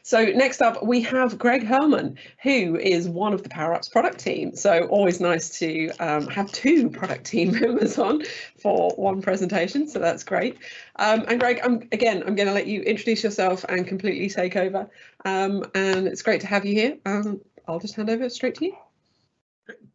So next up, we have Greg Hurlman, who is one of the Power Apps product team. So always nice to have two product team members on for one presentation. So that's great. And Greg, I'm going to let you introduce yourself and completely take over. And it's great to have you here. I'll just hand over straight to you.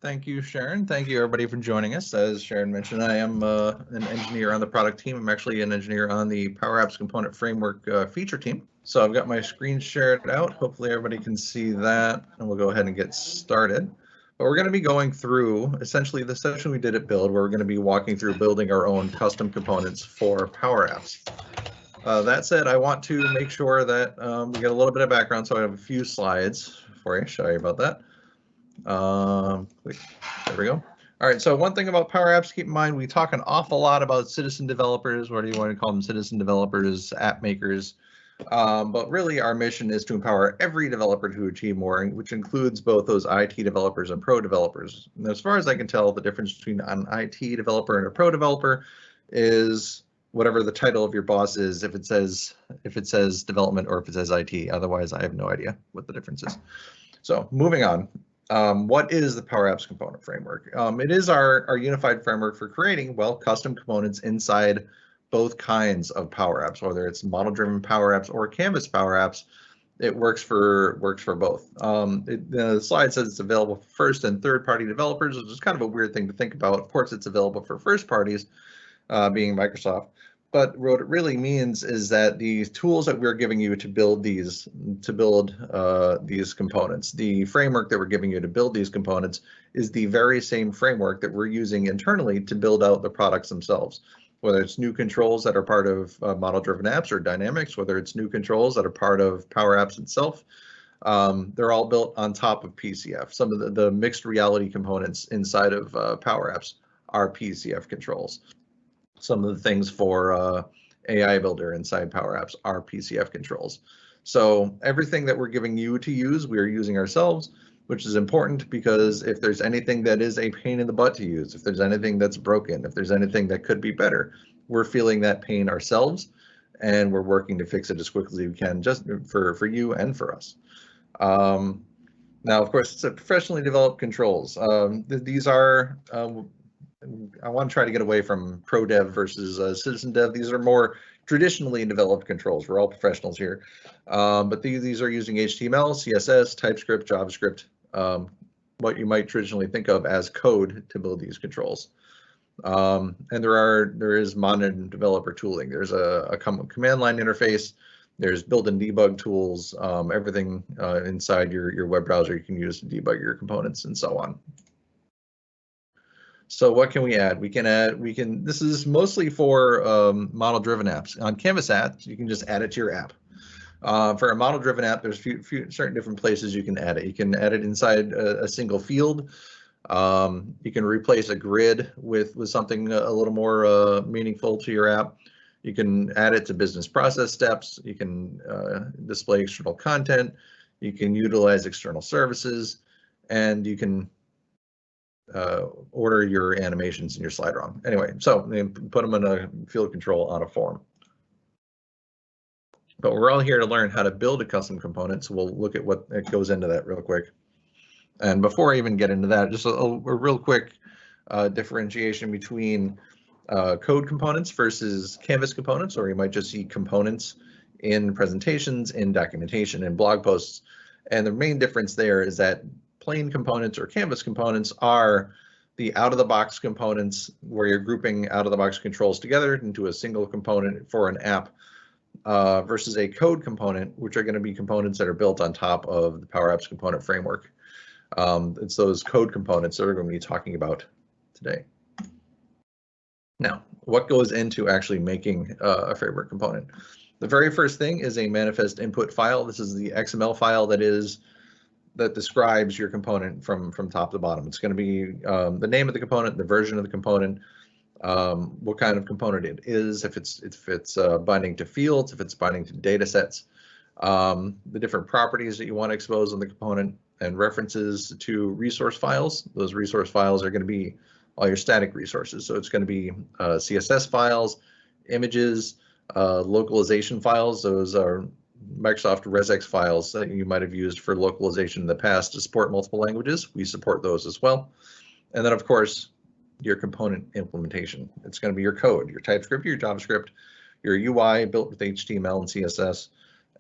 Thank you, Sharon. Thank you, everybody, for joining us. As Sharon mentioned, I am an engineer on the product team. I'm actually an engineer on the Power Apps Component Framework feature team. So I've got my screen shared out. Hopefully everybody can see that, and we'll go ahead and get started. But we're going to be going through essentially the session we did at Build, where we're going to be walking through building our own custom components for Power Apps. That said, I want to make sure that we get a little bit of background, so I have a few slides for you. Sorry about that. There we go. All right, so one thing about Power Apps, keep in mind, we talk an awful lot about citizen developers. What do you want to call them? Citizen developers, app makers. But really our mission is to empower every developer to achieve more, which includes both those IT developers and pro developers. And as far as I can tell, the difference between an IT developer and a pro developer is whatever the title of your boss is, if it says development or if it says IT. Otherwise, I have no idea what the difference is. So moving on. What is the Power Apps Component Framework? It is our unified framework for creating, well, custom components inside both kinds of Power Apps, whether it's model-driven Power Apps or Canvas Power Apps. It works for both. The slide says it's available for first and third-party developers, which is kind of a weird thing to think about. Of course, it's available for first parties, being Microsoft. But what it really means is that the tools that we're giving you to build these components, the framework that we're giving you to build these components, is the very same framework that we're using internally to build out the products themselves. Whether it's new controls that are part of model-driven apps or dynamics, whether it's new controls that are part of Power Apps itself, they're all built on top of PCF. Some of the mixed reality components inside of Power Apps are PCF controls. Some of the things for AI Builder inside Power Apps are PCF controls. So everything that we're giving you to use, we're using ourselves, which is important because if there's anything that is a pain in the butt to use, if there's anything that's broken, if there's anything that could be better, we're feeling that pain ourselves, and we're working to fix it as quickly as we can, just for you and for us. Now, of course, it's a professionally developed controls. These are I want to try to get away from pro dev versus citizen dev. These are more traditionally developed controls. We're all professionals here, but these are using HTML, CSS, TypeScript, JavaScript, what you might traditionally think of as code to build these controls. And there is modern developer tooling. There's a command line interface. There's built-in debug tools. Everything inside your web browser you can use to debug your components and so on. So what can we add? This is mostly for model-driven apps. On Canvas apps, you can just add it to your app. For a model-driven app, there's certain different places you can add it. You can add it inside a single field. You can replace a grid with something a little more meaningful to your app. You can add it to business process steps. You can display external content. You can utilize external services, and you can order your animations in your slide ROM. Anyway, so put them in a field control on a form. But we're all here to learn how to build a custom component, so we'll look at what goes into that real quick. And before I even get into that, just a real quick differentiation between code components versus Canvas components, or you might just see components in presentations, in documentation, in blog posts. And the main difference there is that plain components or Canvas components are the out-of-the-box components where you're grouping out-of-the-box controls together into a single component for an app, versus a code component, which are going to be components that are built on top of the Power Apps Component Framework. It's those code components that we're going to be talking about today. Now, what goes into actually making a framework component? The very first thing is a manifest input file. This is the XML file that describes your component from top to bottom. It's going to be the name of the component, the version of the component, what kind of component it is, if it's binding to fields, if it's binding to data sets, the different properties that you want to expose on the component, and references to resource files. Those resource files are going to be all your static resources. So it's going to be CSS files, images, localization files. Those are Microsoft ResX files that you might have used for localization in the past to support multiple languages. We support those as well. And then, of course, your component implementation. It's going to be your code, your TypeScript, your JavaScript, your UI built with HTML and CSS,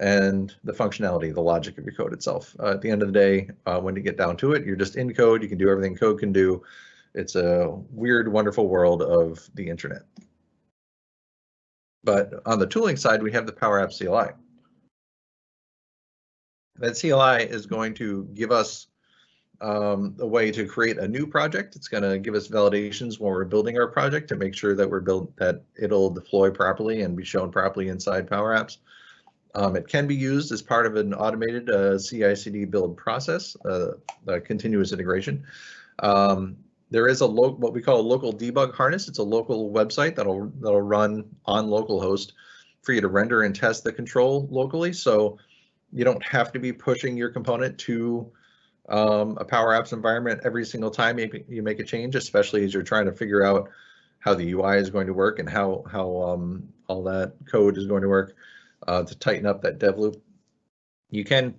and the functionality, the logic of your code itself. At the end of the day, when you get down to it, you're just in code. You can do everything code can do. It's a weird, wonderful world of the internet. But on the tooling side, we have the Power Apps CLI. That CLI is going to give us a way to create a new project. It's going to give us validations when we're building our project to make sure that that it'll deploy properly and be shown properly inside Power Apps. It can be used as part of an automated CI/CD build process, continuous integration. There is what we call a local debug harness. It's a local website that'll run on localhost for you to render and test the control locally. So you don't have to be pushing your component to a Power Apps environment every single time you make a change, especially as you're trying to figure out how the UI is going to work and how all that code is going to work. To tighten up that dev loop. You can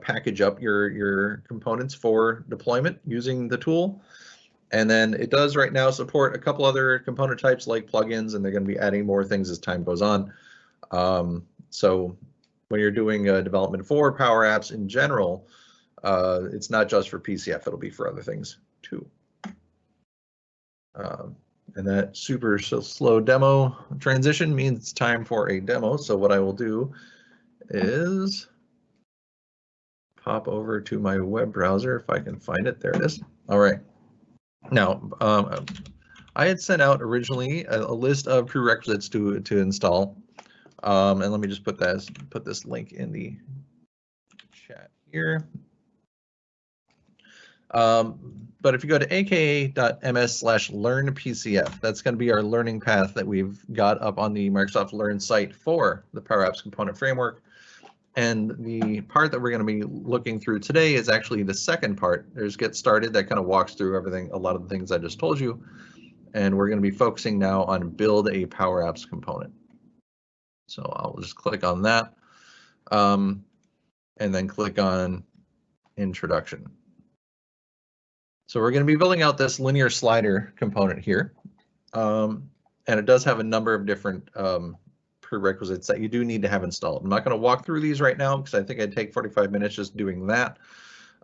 package up your components for deployment using the tool. And then it does right now support a couple other component types like plugins, and they're going to be adding more things as time goes on. So when you're doing development for Power Apps in general, it's not just for PCF, it'll be for other things too. And that super slow demo transition means it's time for a demo. So what I will do is pop over to my web browser if I can find it. There it is. All right. Now, I had sent out originally a list of prerequisites to install. And let me just put this link in the chat here. But if you go to aka.ms/learnpcf, that's going to be our learning path that we've got up on the Microsoft Learn site for the Power Apps Component Framework. And the part that we're going to be looking through today is actually the second part. There's Get Started, that kind of walks through everything, a lot of the things I just told you. And we're going to be focusing now on Build a Power Apps Component. So I'll just click on that and then click on Introduction. So we're going to be building out this linear slider component here. And it does have a number of different prerequisites that you do need to have installed. I'm not going to walk through these right now because I think I'd take 45 minutes just doing that.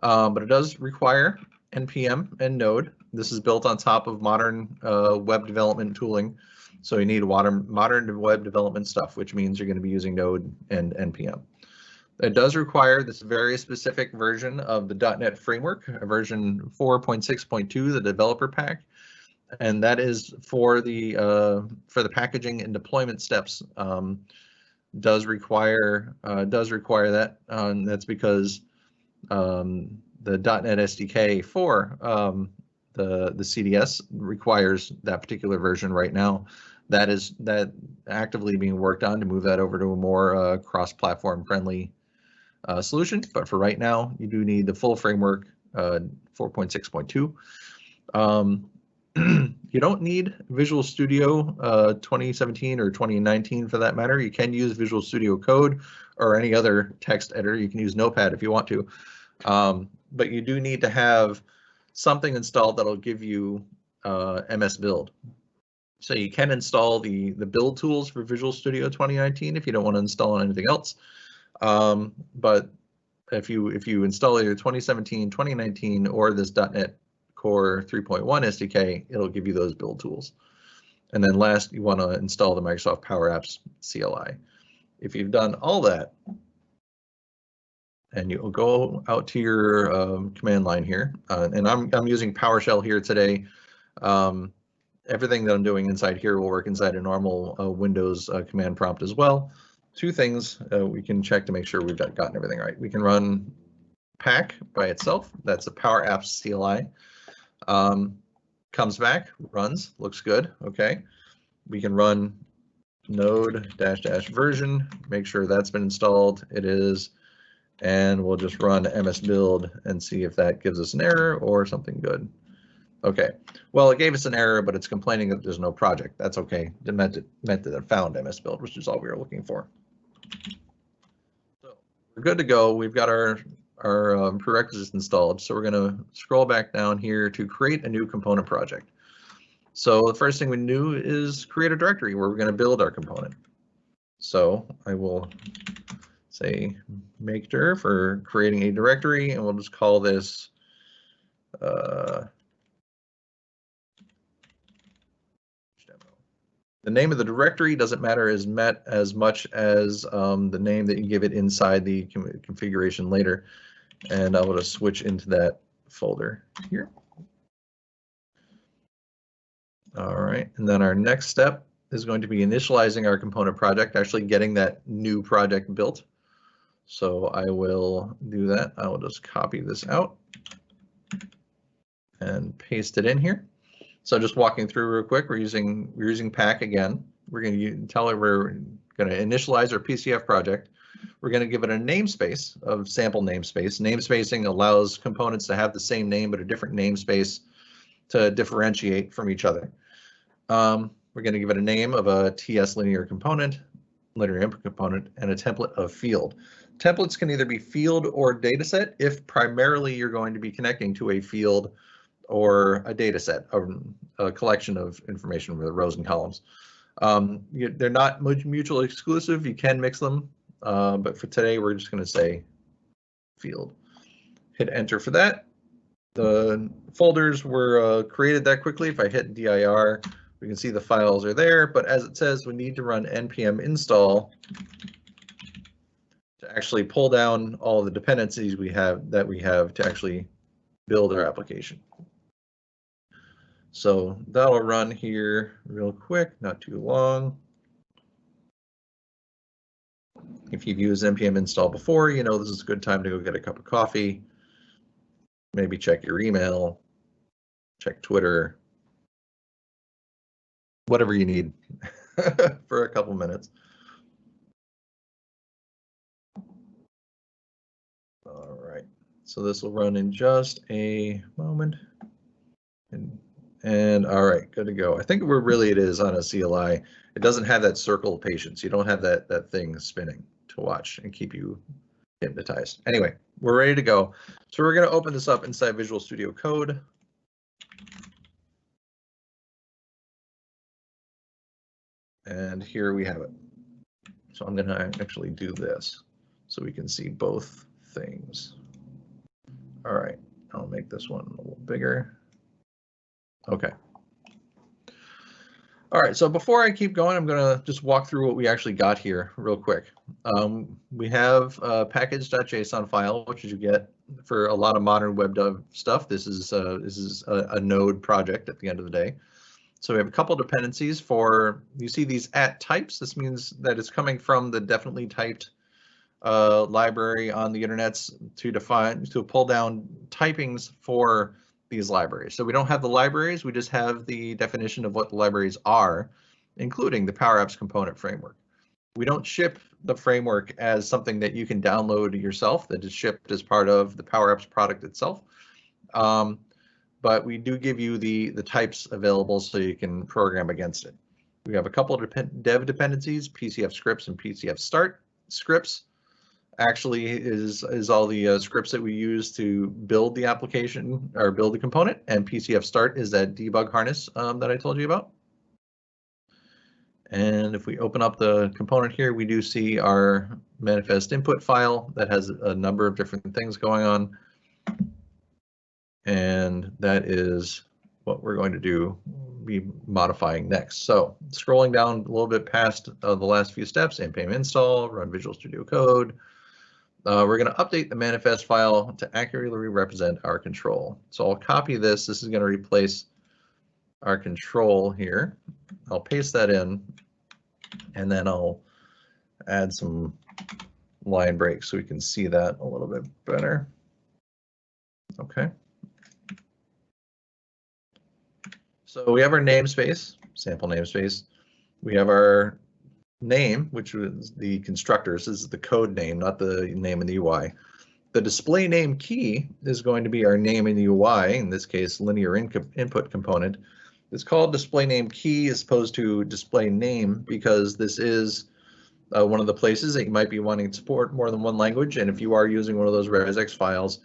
But it does require NPM and Node. This is built on top of modern web development tooling. So you need modern web development stuff, which means you're going to be using Node and NPM. It does require this very specific version of the .NET framework, version 4.6.2, the developer pack, and that is for the packaging and deployment steps. Does require that. That's because the .NET SDK for the CDS requires that particular version right now. That is actively being worked on to move that over to a more cross-platform friendly solution, but for right now, you do need the full framework 4.6.2. You don't need Visual Studio 2017 or 2019 for that matter. You can use Visual Studio Code or any other text editor. You can use Notepad if you want to, but you do need to have something installed that'll give you MS Build. So you can install the build tools for Visual Studio 2019 if you don't want to install anything else. But if you install either 2017, 2019, or this .NET Core 3.1 SDK, it'll give you those build tools. And then last, you want to install the Microsoft Power Apps CLI. If you've done all that, and you'll go out to your command line here, and I'm using PowerShell here today. Everything that I'm doing inside here will work inside a normal Windows command prompt as well. Two things we can check to make sure we've gotten everything right. We can run pack by itself. That's a Power Apps CLI. Comes back, runs, looks good. Okay. We can run node -- version, make sure that's been installed. It is. And we'll just run ms build and see if that gives us an error or something good. Okay, well, it gave us an error, but it's complaining that there's no project. That's okay. It meant that it found ms build, which is all we were looking for. So we're good to go. We've got our prerequisites installed. So we're going to scroll back down here to create a new component project. So the first thing we do is create a directory where we're going to build our component. So I will say make dir for creating a directory, and we'll just call this demo. The name of the directory doesn't matter as much as the name that you give it inside the configuration later, and I will just switch into that folder here. All right, and then our next step is going to be initializing our component project, actually getting that new project built. So I will do that. I will just copy this out and paste it in here. So just walking through real quick, we're using Pack again. We're going to tell it we're going to initialize our PCF project. We're going to give it a namespace of sample namespace. Namespacing allows components to have the same name but a different namespace to differentiate from each other. We're going to give it a name of a TS linear component, linear input component, and a template of field. Templates can either be field or dataset if primarily you're going to be connecting to a field or a dataset, a collection of information with rows and columns. They're not mutually exclusive. You can mix them, but for today, we're just going to say field. Hit enter for that. The folders were created that quickly. If I hit dir, we can see the files are there, but as it says, we need to run npm install to actually pull down all the dependencies we have to actually build our application. So that'll run here real quick, not too long. If you've used npm install before, you know this is a good time to go get a cup of coffee, maybe check your email, check Twitter, whatever you need for a couple minutes. All right, so this will run in just a moment. And all right, good to go. I think where really it is on a CLI, it doesn't have that circle of patience. You don't have that thing spinning to watch and keep you hypnotized. Anyway, we're ready to go. So we're going to open this up inside Visual Studio Code. And here we have it. So I'm going to actually do this so we can see both things. All right, I'll make this one a little bigger. Okay. All right, so before I keep going, I'm going to just walk through what we actually got here real quick. We have a package.json file, which you get for a lot of modern web dev stuff. This is a node project at the end of the day. So we have a couple dependencies for, you see these at types. This means that it's coming from the definitely typed library on the internet to pull down typings for these libraries. So we don't have the libraries, we just have the definition of what the libraries are, including the Power Apps component framework. We don't ship the framework as something that you can download yourself, that is shipped as part of the Power Apps product itself. But we do give you the types available so you can program against it. We have a couple of dev dependencies, PCF scripts and PCF start scripts. Actually is all the scripts that we use to build the application or build the component, and PCF start is that debug harness that I told you about. And if we open up the component here, we do see our manifest input file that has a number of different things going on. And that is what we're going to be modifying next. So scrolling down a little bit past the last few steps, npm install, run Visual Studio Code. We're going to update the manifest file to accurately represent our control. So I'll copy this. This is going to replace our control here. I'll paste that in, and then I'll add some line breaks so we can see that a little bit better. Okay. So we have our namespace, sample namespace. We have our name, which was the constructors, this is the code name, not the name in the UI. The display name key is going to be our name in the UI, in this case, linear input component. It's called display name key as opposed to display name because this is one of the places that you might be wanting to support more than one language. And if you are using one of those resx files,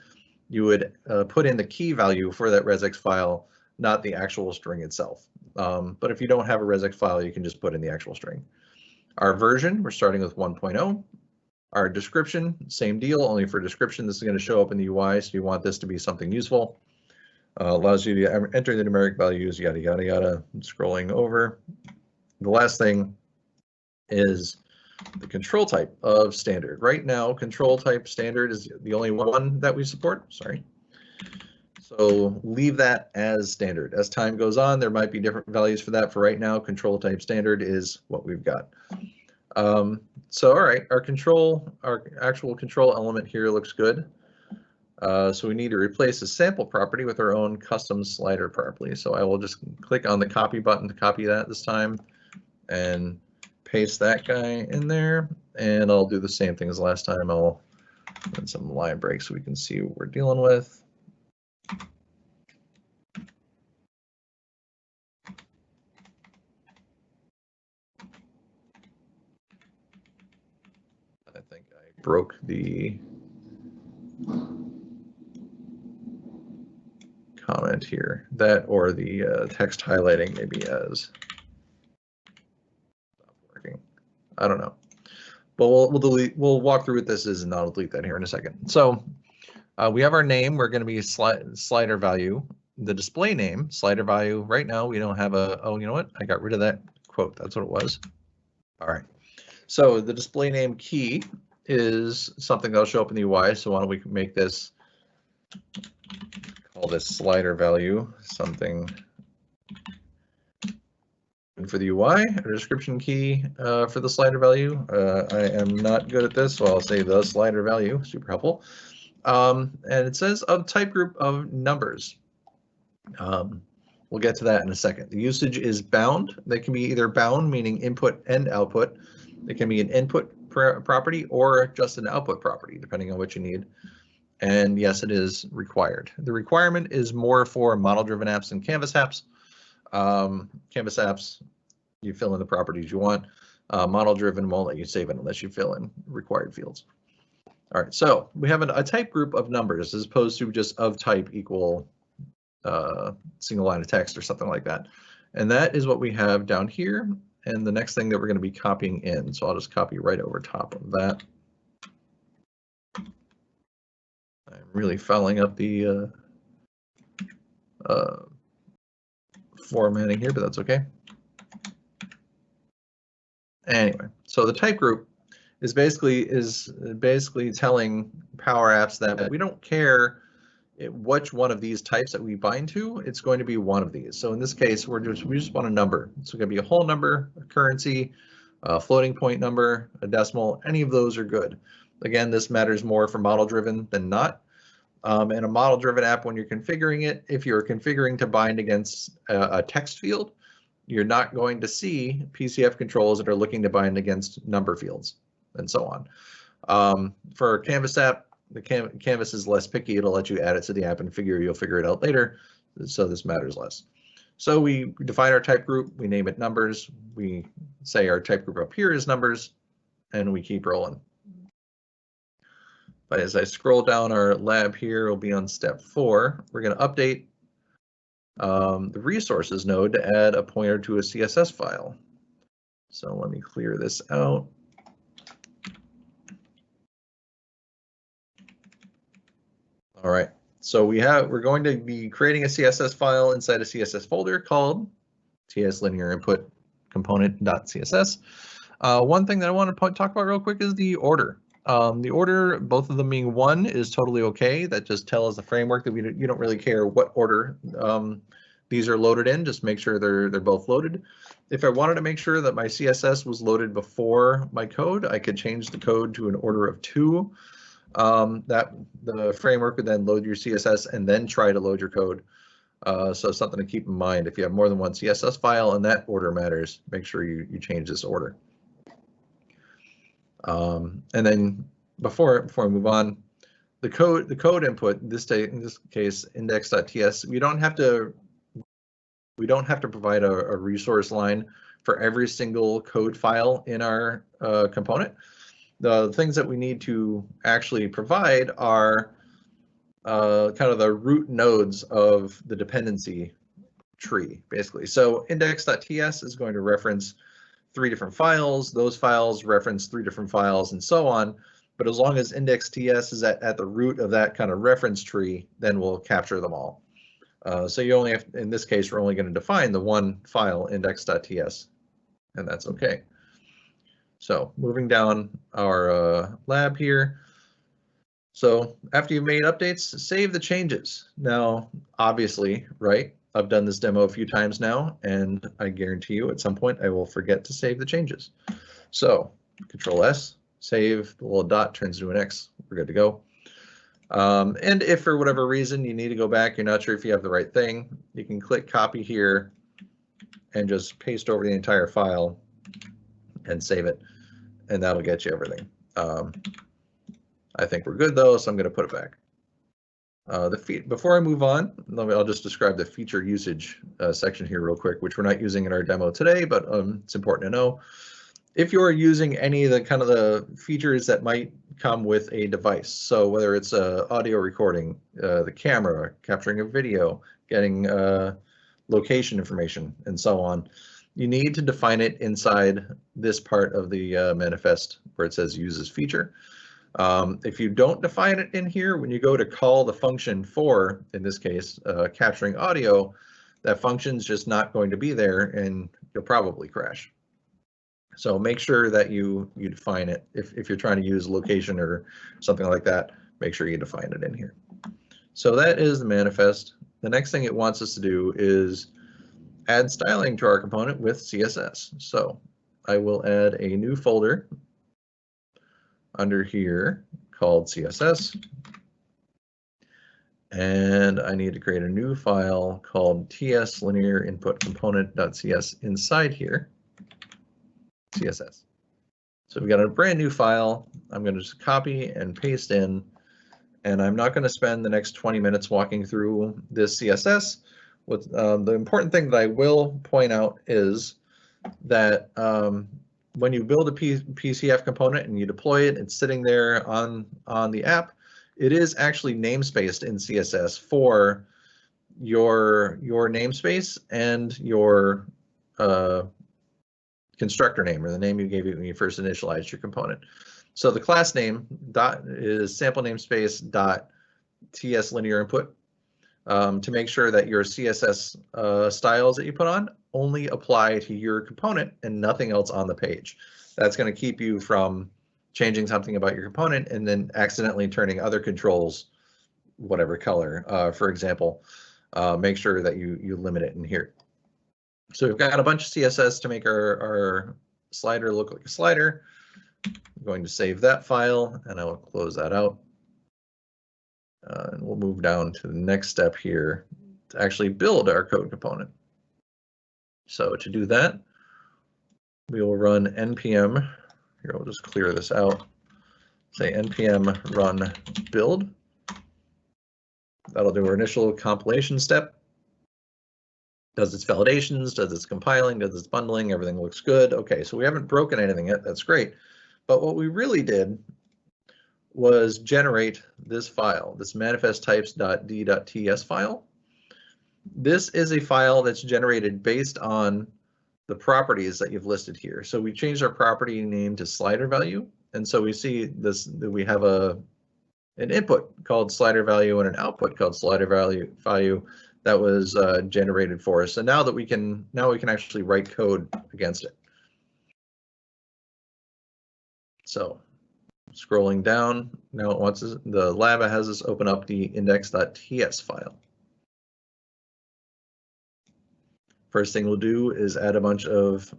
you would put in the key value for that resx file, not the actual string itself. But if you don't have a resx file, you can just put in the actual string. Our version, we're starting with 1.0. Our description, same deal, only for description, this is going to show up in the UI, so you want this to be something useful. Allows you to enter the numeric values, yada, yada, yada. Scrolling over. The last thing is the control type of standard. Right now, control type standard is the only one that we support, sorry. So leave that as standard. As time goes on, there might be different values for that. For right now, control type standard is what we've got. So all right, our actual control element here looks good. So we need to replace the sample property with our own custom slider property. So I will just click on the copy button to copy that this time and paste that guy in there. And I'll do the same thing as last time. I'll put some line breaks so we can see what we're dealing with. I think I broke the comment here, that or the text highlighting maybe as not working. I don't know, but we'll walk through what this is and I'll delete that here in a second. So we have our name. We're going to be slider value. The display name, slider value. Right now we don't have a, oh, you know what? I got rid of that quote. That's what it was. All right. So the display name key is something that'll show up in the UI. So why don't we make this, call this slider value something for the UI, a description key for the slider value. I am not good at this, so I'll say the slider value, super helpful. And it says of type group of numbers. We'll get to that in a second. The usage is bound. They can be either bound, meaning input and output. It can be an input property or just an output property, depending on what you need. And yes, it is required. The requirement is more for model-driven apps and Canvas apps. Canvas apps, you fill in the properties you want. Model-driven won't let you save it unless you fill in required fields. All right, so we have a type group of numbers as opposed to just of type equal single line of text or something like that. And that is what we have down here. And the next thing that we're going to be copying in. So I'll just copy right over top of that. I'm really fouling up the formatting here, but that's okay. Anyway, so the type group is basically telling Power Apps that we don't care which one of these types that we bind to, it's going to be one of these. So in this case, we just want a number. So it's going to be a whole number, a currency, a floating point number, a decimal. Any of those are good. Again, this matters more for model-driven than not. In a model-driven app, when you're configuring it, if you're configuring to bind against a text field, you're not going to see PCF controls that are looking to bind against number fields and so on. For a Canvas app, the Canvas is less picky. It'll let you add it to the app and you'll figure it out later. So this matters less. So we define our type group, we name it numbers, we say our type group up here is numbers, and we keep rolling. But as I scroll down our lab here, we'll be on step 4. We're going to update the resources node to add a pointer to a CSS file. So let me clear this out. All right, so we're going to be creating a CSS file inside a CSS folder called ts linear input component.css. One thing that I want to talk about real quick is the order. The order, both of them being 1, is totally okay. That just tells the framework that you don't really care what order these are loaded in. Just make sure they're both loaded. If I wanted to make sure that my CSS was loaded before my code, I could change the code to an order of 2. That the framework would then load your CSS and then try to load your code. So something to keep in mind if you have more than one CSS file and that order matters, make sure you change this order. And then before I move on, the code input in this case index.ts, we don't have to provide a resource line for every single code file in our component. The things that we need to actually provide are kind of the root nodes of the dependency tree, basically. So index.ts is going to reference 3 different files. Those files reference 3 different files, and so on. But as long as index.ts is at the root of that kind of reference tree, then we'll capture them all. So you only have, in this case, we're only going to define the one file, index.ts, and that's okay. So moving down our lab here. So after you've made updates, save the changes. Now, obviously, right, I've done this demo a few times now, and I guarantee you at some point I will forget to save the changes. So Control S, save, the little dot turns into an X, we're good to go. And if for whatever reason you need to go back, you're not sure if you have the right thing, you can click copy here and just paste over the entire file and save it, and that'll get you everything. I think we're good though, so I'm going to put it back. Before I move on, I'll just describe the feature usage section here real quick, which we're not using in our demo today, but it's important to know. If you're using any of the kind of the features that might come with a device, so whether it's audio recording, the camera, capturing a video, getting location information, and so on, you need to define it inside this part of the manifest where it says uses feature. If you don't define it in here, when you go to call the function for, in this case, capturing audio, that function's just not going to be there and you'll probably crash. So make sure that you define it. If you're trying to use location or something like that, make sure you define it in here. So that is the manifest. The next thing it wants us to do is add styling to our component with CSS. So I will add a new folder under here called CSS, and I need to create a new file called tslinearinputcomponent.cs inside here, CSS. So we got a brand new file. I'm going to just copy and paste in, and I'm not going to spend the next 20 minutes walking through this CSS. The important thing that I will point out is that when you build a PCF component and you deploy it, it's sitting there on the app. It is actually namespaced in CSS for your namespace and your constructor name, or the name you gave it when you first initialized your component. So the class name is sample namespace dot ts linear input to make sure that your CSS styles that you put on only apply to your component and nothing else on the page. That's going to keep you from changing something about your component and then accidentally turning other controls whatever color. For example, make sure that you limit it in here. So we've got a bunch of CSS to make our slider look like a slider. I'm going to save that file and I will close that out. And we'll move down to the next step here to actually build our code component. So to do that, we will run npm. Here, I'll just clear this out. Say npm run build. That'll do our initial compilation step. Does its validations, does its compiling, does its bundling, everything looks good. Okay, so we haven't broken anything yet, that's great. But what we really did was generate this file, this manifesttypes.d.ts file. This is a file that's generated based on the properties that you've listed here. So we changed our property name to slider value. And so we see this, that we have an input called slider value and an output called slider value that was generated for us. So now we can actually write code against it. So scrolling down, now it wants the lab has us open up the index.ts file. First thing we'll do is add a bunch of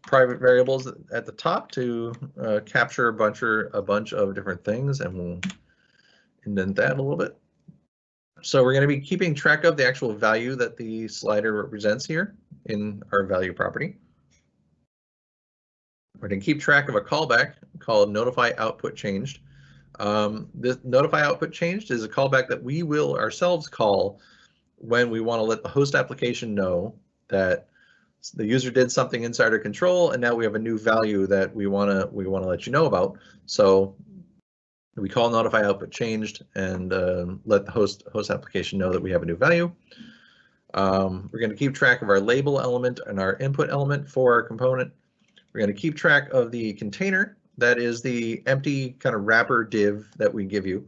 private variables at the top to capture a bunch of different things, and we'll indent that a little bit. So we're going to be keeping track of the actual value that the slider represents here in our value property. We're going to keep track of a callback called notify output changed. This notify output changed is a callback that we will ourselves call when we want to let the host application know that the user did something inside our control, and now we have a new value that we want to let you know about. So we call notify output changed and let the host application know that we have a new value. We're going to keep track of our label element and our input element for our component. We're going to keep track of the container. That is the empty kind of wrapper div that we give you.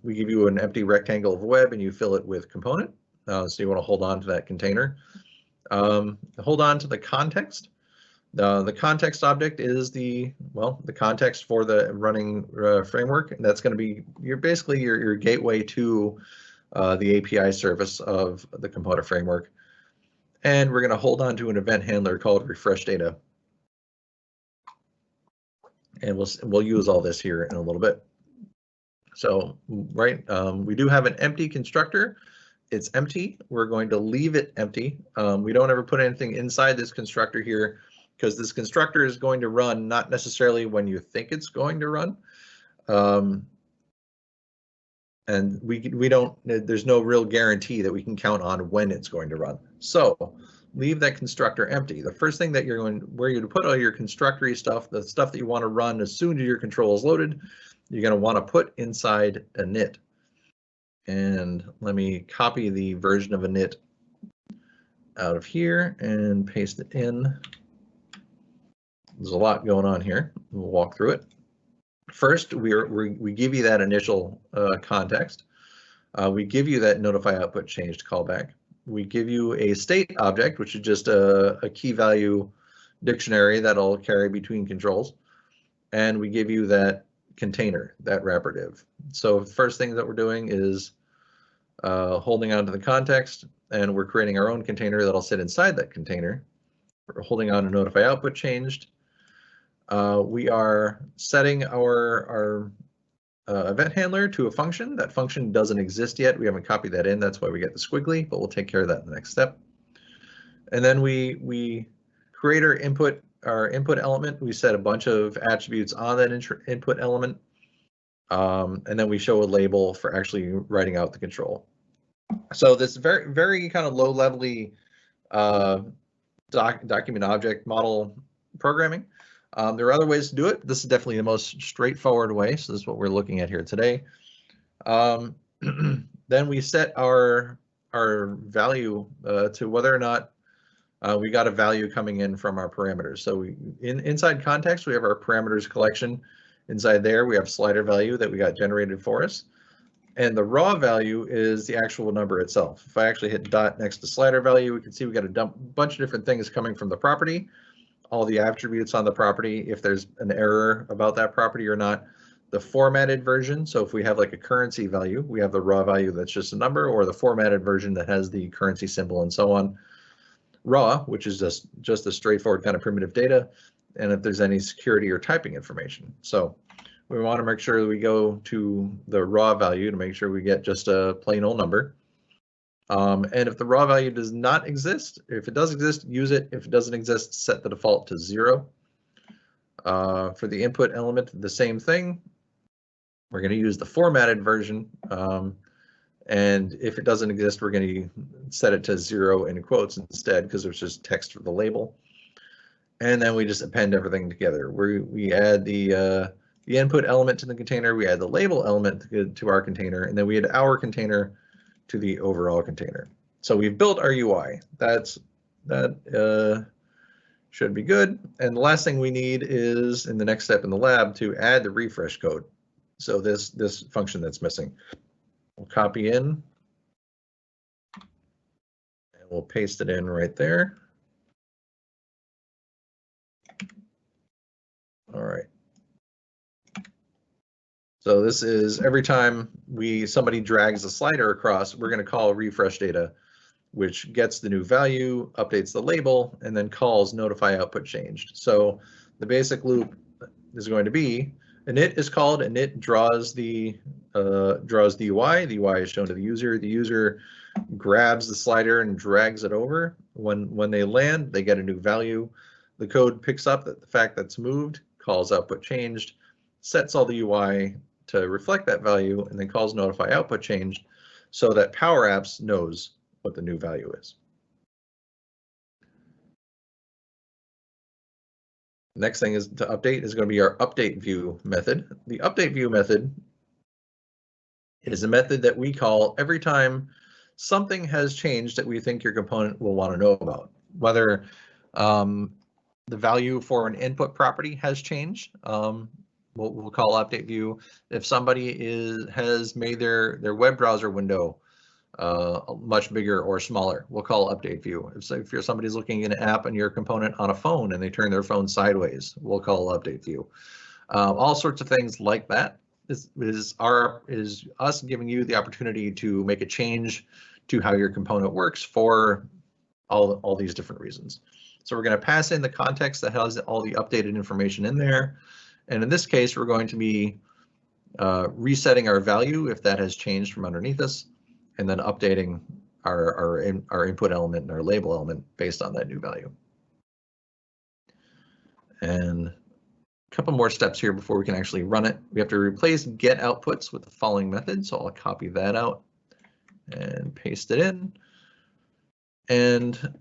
We give you an empty rectangle of web and you fill it with component. So you want to hold on to that container. Hold on to the context. The context object is the context for the running framework, and that's going to be basically your gateway to the API service of the component framework. And we're going to hold on to an event handler called refresh data. And we'll use all this here in a little bit. So we do have an empty constructor. It's empty. We're going to leave it empty. We don't ever put anything inside this constructor here, because this constructor is going to run not necessarily when you think it's going to run. And we don't, there's no real guarantee that we can count on when it's going to run. So leave that constructor empty. The first thing that where you're to put all your constructory stuff, the stuff that you want to run as soon as your control is loaded, you're going to want to put inside a init. And let me copy the version of init out of here and paste it in. There's a lot going on here. We'll walk through it. First, we give you that initial context. We give you that notify output changed callback. We give you a state object, which is just a key value dictionary that'll carry between controls. And we give you that container, that wrapper div. So first thing that we're doing is holding on to the context, and we're creating our own container that'll sit inside that container. We're holding on to notify output changed. We are setting our event handler to a function. That function doesn't exist yet. We haven't copied that in. That's why we get the squiggly, but we'll take care of that in the next step. And then we create our input element. We set a bunch of attributes on that input element. And then we show a label for actually writing out the control. So this very, very kind of low level document object model programming. There are other ways to do it. This is definitely the most straightforward way. So this is what we're looking at here today. Then we set our value to whether or not we got a value coming in from our parameters. So inside context, we have our parameters collection. Inside there, we have slider value that we got generated for us. And the raw value is the actual number itself. If I actually hit dot next to slider value, we can see we got a bunch of different things coming from the property, all the attributes on the property, if there's an error about that property or not, the formatted version. So if we have like a currency value, we have the raw value that's just a number, or the formatted version that has the currency symbol and so on. Raw, which is just a straightforward kind of primitive data, and if there's any security or typing information. So we want to make sure that we go to the raw value to make sure we get just a plain old number. And if the raw value does not exist, if it does exist, use it. If it doesn't exist, set the default to 0. For the input element, the same thing. We're going to use the formatted version. And if it doesn't exist, we're going to set it to 0 in quotes instead, because there's just text for the label. And then we just append everything together. We add the input element to the container, we add the label element to our container, and then we add our container to the overall container. So we've built our UI. That should be good. And the last thing we need is, in the next step in the lab, to add the refresh code. So this function that's missing. We'll copy in, and we'll paste it in right there. All right. So this is every time somebody drags a slider across, we're going to call refresh data, which gets the new value, updates the label, and then calls notify output changed. So the basic loop is going to be init is called, init draws the UI. The UI is shown to the user. The user grabs the slider and drags it over. When they land, they get a new value. the code picks up that the fact that's moved, calls output changed, sets all the UI to reflect that value, and then calls notify output changed so that Power Apps knows what the new value is. Next thing is to update is going to be our update view method. The update view method is a method that we call every time something has changed that we think your component will want to know about. Whether the value for an input property has changed, we'll call update view. If somebody has made their web browser window much bigger or smaller, we'll call update view. If somebody's looking at an app and your component on a phone and they turn their phone sideways, we'll call update view. All sorts of things like that is us giving you the opportunity to make a change to how your component works for all these different reasons. So we're going to pass in the context that has all the updated information in there. And in this case, we're going to be resetting our value if that has changed from underneath us, and then updating our input element and our label element based on that new value. And a couple more steps here before we can actually run it. We have to replace get outputs with the following method. So I'll copy that out and paste it in. And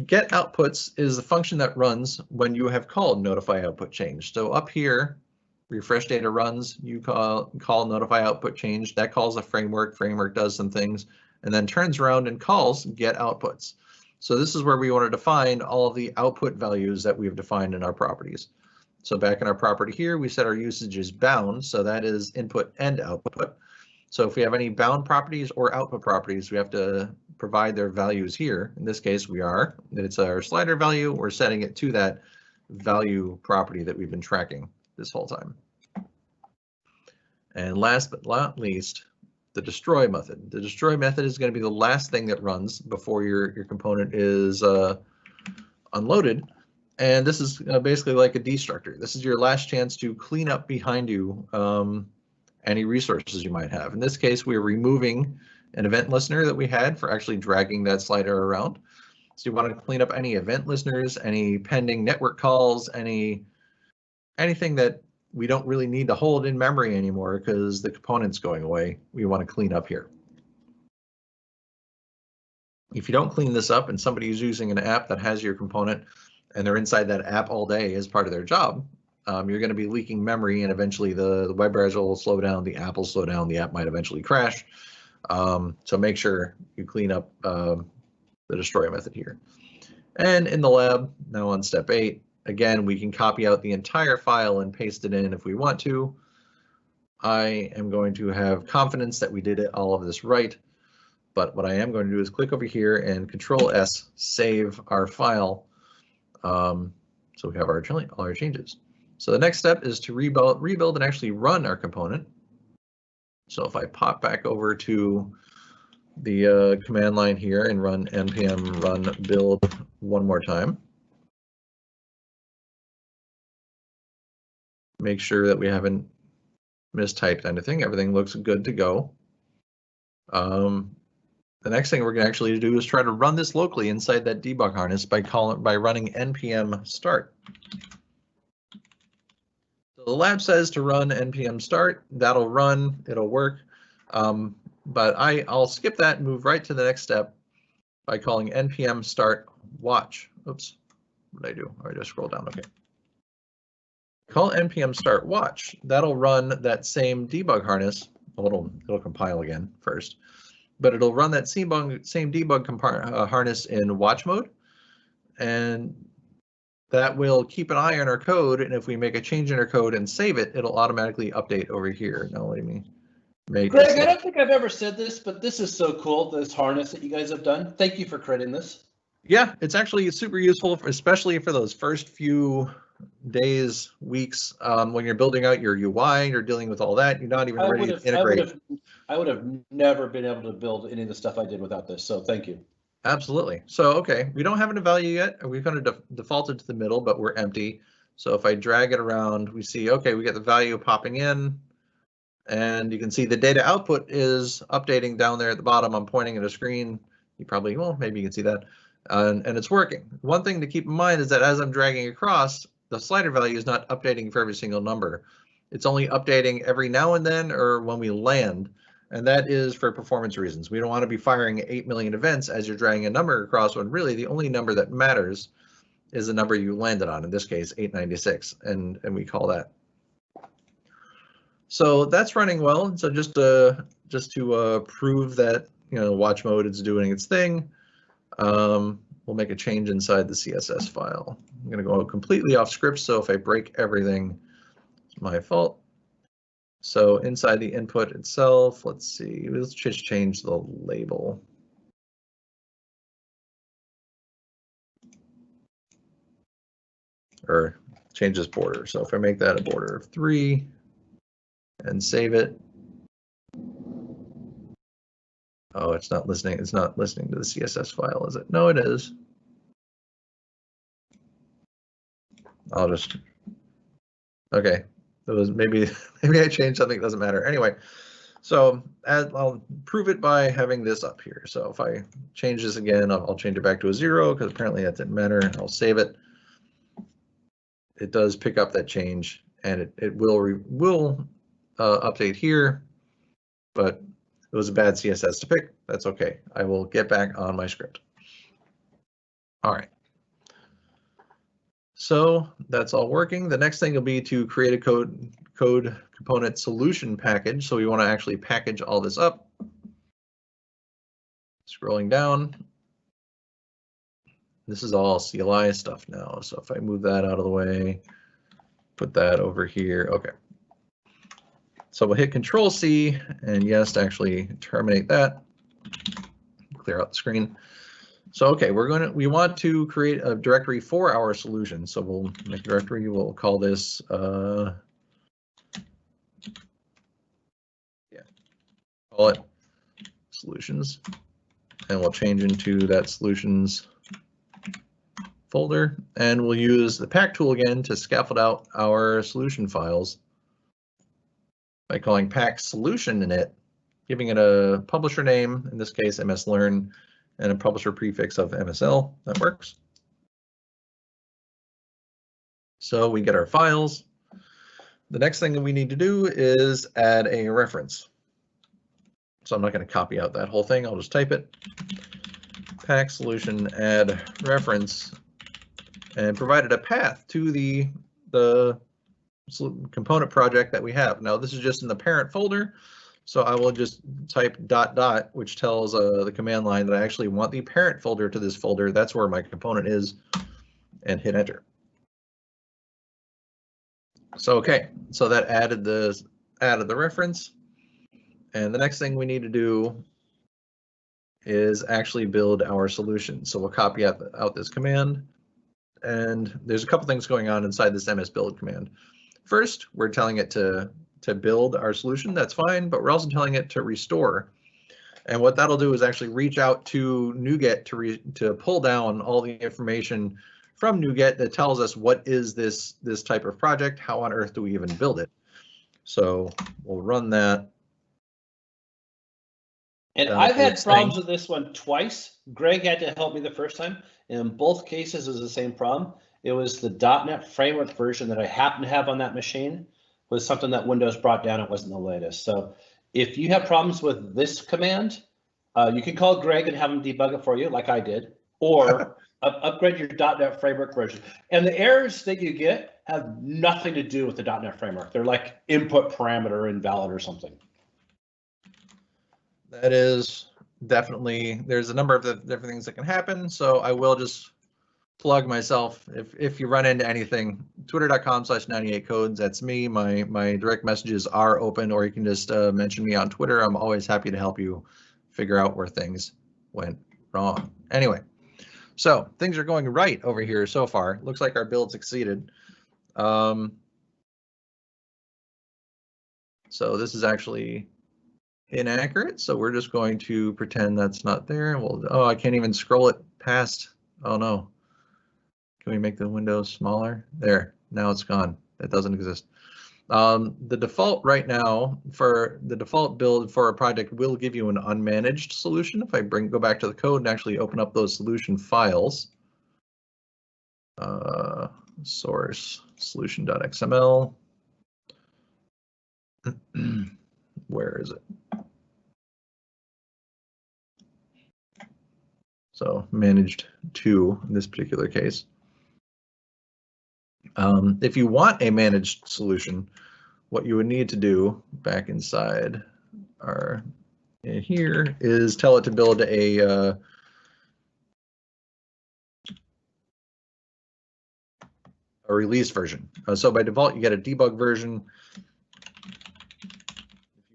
get outputs is the function that runs when you have called notify output change. So up here, refresh data runs, you call notify output change, that calls a framework does some things, and then turns around and calls get outputs. So this is where we want to define all of the output values that we've defined in our properties. So back in our property here, we set our usage as bound, so that is input and output. So if we have any bound properties or output properties, we have to provide their values here. In this case, it's our slider value, we're setting it to that value property that we've been tracking this whole time. And last but not least, the destroy method. The destroy method is going to be the last thing that runs before your component is unloaded. And this is basically like a destructor. This is your last chance to clean up behind you any resources you might have. In this case, we're removing an event listener that we had for actually dragging that slider around. So you want to clean up any event listeners, any pending network calls, anything that we don't really need to hold in memory anymore because the component's going away. We want to clean up here. If you don't clean this up and somebody is using an app that has your component and they're inside that app all day as part of their job, you're going to be leaking memory, and eventually the web browser will slow down, the app will slow down, the app might eventually crash. So make sure you clean up the destroy method here. And in the lab, now on step 8, again, we can copy out the entire file and paste it in if we want to. I am going to have confidence that we did all of this right, but what I am going to do is click over here and Control-S, save our file, so we have all our changes. So the next step is to rebuild and actually run our component. So if I pop back over to the command line here and run npm run build one more time, make sure that we haven't mistyped anything. Everything looks good to go. The next thing we're going to actually do is try to run this locally inside that debug harness by running npm start. So the lab says to run npm start. That'll run. It'll work. But I'll skip that and move right to the next step by calling npm start watch. Oops, what did I do? I just scroll down. Okay. Call npm start watch. That'll run that same debug harness. It'll compile again first, but it'll run that same debug harness in watch mode, and that will keep an eye on our code. And if we make a change in our code and save it, it'll automatically update over here. Now let me make Greg, I don't think I've ever said this, but this is so cool, this harness that you guys have done. Thank you for creating this. Yeah, it's actually super useful, especially for those first few days, weeks, when you're building out your UI, you're dealing with all that, you're not even ready to integrate. I would have never been able to build any of the stuff I did without this, so thank you. Absolutely. So, okay, we don't have a value yet. We've kind of defaulted to the middle, but we're empty. So if I drag it around, we see, okay, we get the value popping in, and you can see the data output is updating down there at the bottom. I'm pointing at a screen. You probably, well, maybe you can see that. and it's working. One thing to keep in mind is that as I'm dragging across, the slider value is not updating for every single number. It's only updating every now and then or when we land, and that is for performance reasons. We don't want to be firing 8 million events as you're dragging a number across when really the only number that matters is the number you landed on, in this case 896, and we call that. So that's running well. So just to prove that, you know, watch mode is doing its thing, we'll make a change inside the CSS file. I'm going to go completely off script, so if I break everything, it's my fault. So inside the input itself, let's see, let's just change the label. Or change this border. So if I make that a border of 3 and save it. Oh, it's not listening. It's not listening to the CSS file, is it? No, it is. I'll just, okay. It was maybe I changed something, it doesn't matter. Anyway, so I'll prove it by having this up here. So if I change this again, I'll change it back to a 0 because apparently that didn't matter. I'll save it. It does pick up that change, and it will update here, but it was a bad CSS to pick. That's okay. I will get back on my script. All right. So that's all working. The next thing will be to create a code component solution package. So we want to actually package all this up. Scrolling down. This is all CLI stuff now. So if I move that out of the way, put that over here. Okay. So we'll hit Control C and yes, to actually terminate that. Clear out the screen. So okay, we want to create a directory for our solution. So we'll make a directory. We'll call this call it solutions, and we'll change into that solutions folder, and we'll use the pack tool again to scaffold out our solution files by calling pack solution init, giving it a publisher name, in this case mslearn, and a publisher prefix of MSL. That works. So we get our files. The next thing that we need to do is add a reference. So I'm not going to copy out that whole thing. I'll just type it. Pack solution add reference, and provided a path to the component project that we have. Now this is just in the parent folder. So I will just type ... which tells the command line that I actually want the parent folder to this folder. That's where my component is, and hit enter. So okay, so that added the reference. And the next thing we need to do is actually build our solution. So we'll copy out this command. And there's a couple things going on inside this MS build command. First, we're telling it to build our solution. That's fine, but we're also telling it to restore. And what that'll do is actually reach out to NuGet to pull down all the information from NuGet that tells us what is this type of project, how on earth do we even build it. So we'll run that. And I've had problems with this one twice. Greg had to help me the first time. In both cases, it was the same problem. It was the .NET Framework version that I happen to have on that machine was something that Windows brought down. It wasn't the latest. So if you have problems with this command, you can call Greg and have him debug it for you, like I did, or upgrade your .NET Framework version. And the errors that you get have nothing to do with the .NET Framework. They're like input parameter invalid or something. That is definitely, there's a number of different things that can happen. So I will just plug myself. If you run into anything, twitter.com/98codes, that's me. My direct messages are open, or you can just mention me on Twitter. I'm always happy to help you figure out where things went wrong. Anyway, so things are going right over here so far. Looks like our build succeeded. So this is actually inaccurate, so we're just going to pretend that's not there. Well, oh, I can't even scroll it past. Oh no. Can we make the window smaller? There, now it's gone. That doesn't exist. The default right now for the default build for a project will give you an unmanaged solution. If I go back to the code and actually open up those solution files, source solution.xml. Where is it? So managed 2 in this particular case. If you want a managed solution, what you would need to do back inside our here is tell it to build a release version. So by default, you get a debug version. If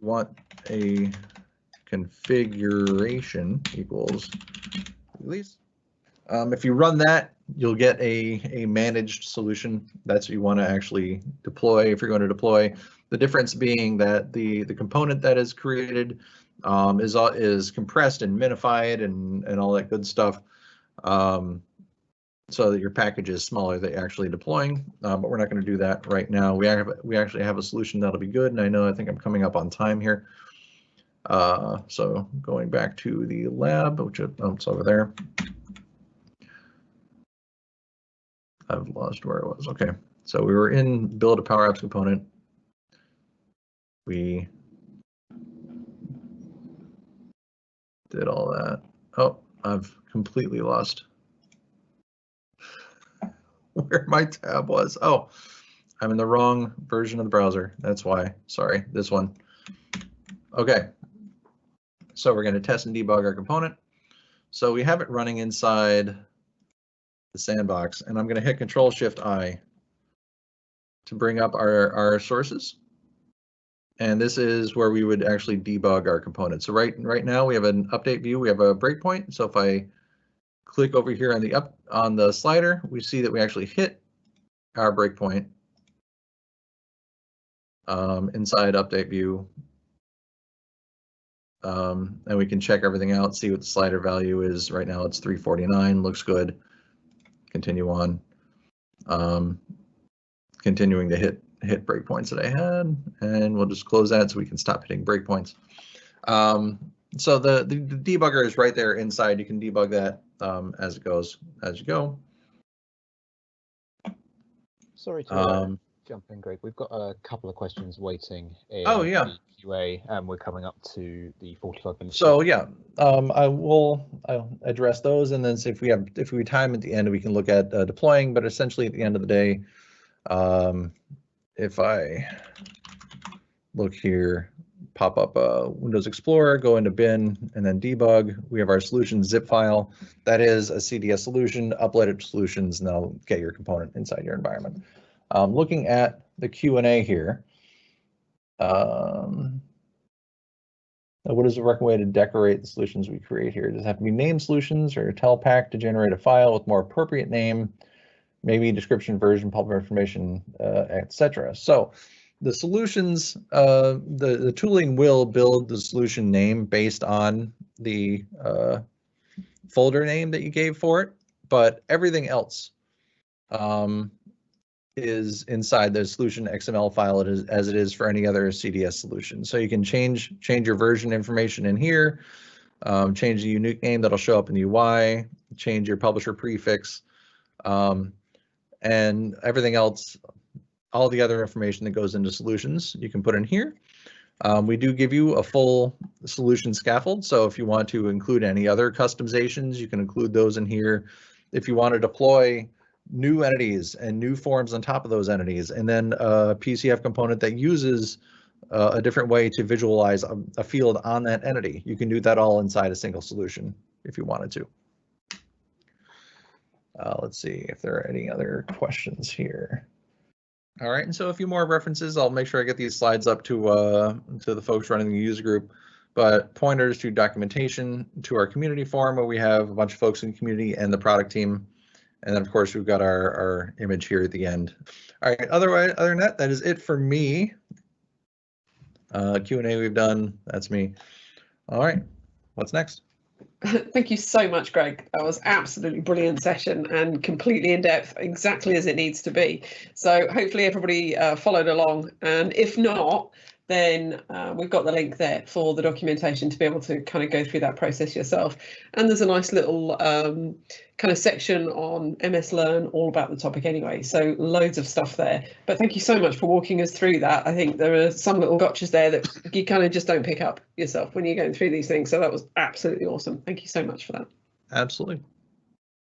you want a configuration equals release, if you run that, you'll get a managed solution. That's what you want to actually deploy if you're going to deploy. The difference being that the component that is created is compressed and minified and all that good stuff, so that your package is smaller that you're actually deploying. But we're not going to do that right now. We actually have a solution that'll be good, and I think I'm coming up on time here. So going back to the lab, which it's over there. I've lost where it was. Okay, so we were in build a Power Apps component. We did all that. Oh, I've completely lost where my tab was. Oh, I'm in the wrong version of the browser. That's why. Sorry, this one. Okay, so we're going to test and debug our component. So we have it running inside the sandbox, and I'm going to hit Control-Shift-I to bring up our sources. And this is where we would actually debug our component. So right now we have an update view. We have a breakpoint. So if I click over here on the slider, we see that we actually hit our breakpoint inside update view. And we can check everything out, see what the slider value is. Right now it's 349, looks good. Continue on. Continuing to hit breakpoints that I had, and we'll just close that so we can stop hitting breakpoints. So the debugger is right there inside. You can debug that as it goes, as you go. Sorry to jump in, Greg. We've got a couple of questions waiting in the QA, and we're coming up to the 45 minutes. So yeah, I'll address those, and then see if we have time at the end, we can look at deploying. But essentially, at the end of the day, if I look here, pop up Windows Explorer, go into bin, and then debug, we have our solution zip file. That is a CDS solution, upload it to solutions, and that'll get your component inside your environment. Looking at the Q&A here, what is the correct way to decorate the solutions we create here? Does it have to be named solutions, or tell Pack to generate a file with more appropriate name? Maybe description, version, public information, etc. So the solutions, the tooling will build the solution name based on the folder name that you gave for it, but everything else is inside the solution XML file as it is for any other CDS solution. So you can change your version information in here, change the unique name that'll show up in the UI, change your publisher prefix, and everything else, all the other information that goes into solutions, you can put in here. We do give you a full solution scaffold, so if you want to include any other customizations, you can include those in here. If you want to deploy new entities and new forms on top of those entities, and then a PCF component that uses a different way to visualize a field on that entity, you can do that all inside a single solution if you wanted to. Let's see if there are any other questions here. All right, and so a few more references. I'll make sure I get these slides up to the folks running the user group, but pointers to documentation, to our community forum where we have a bunch of folks in the community and the product team. And then of course we've got our image here at the end. All right, other than that, that is it for me. Q&A we've done, that's me. All right, what's next? Thank you so much, Greg. That was absolutely brilliant session and completely in depth, exactly as it needs to be. So hopefully everybody followed along, and if not, then we've got the link there for the documentation to be able to kind of go through that process yourself. And there's a nice little kind of section on MS Learn all about the topic anyway, so loads of stuff there. But thank you so much for walking us through that. I think there are some little gotchas there that you kind of just don't pick up yourself when you're going through these things, so that was absolutely awesome. Thank you so much for that. Absolutely.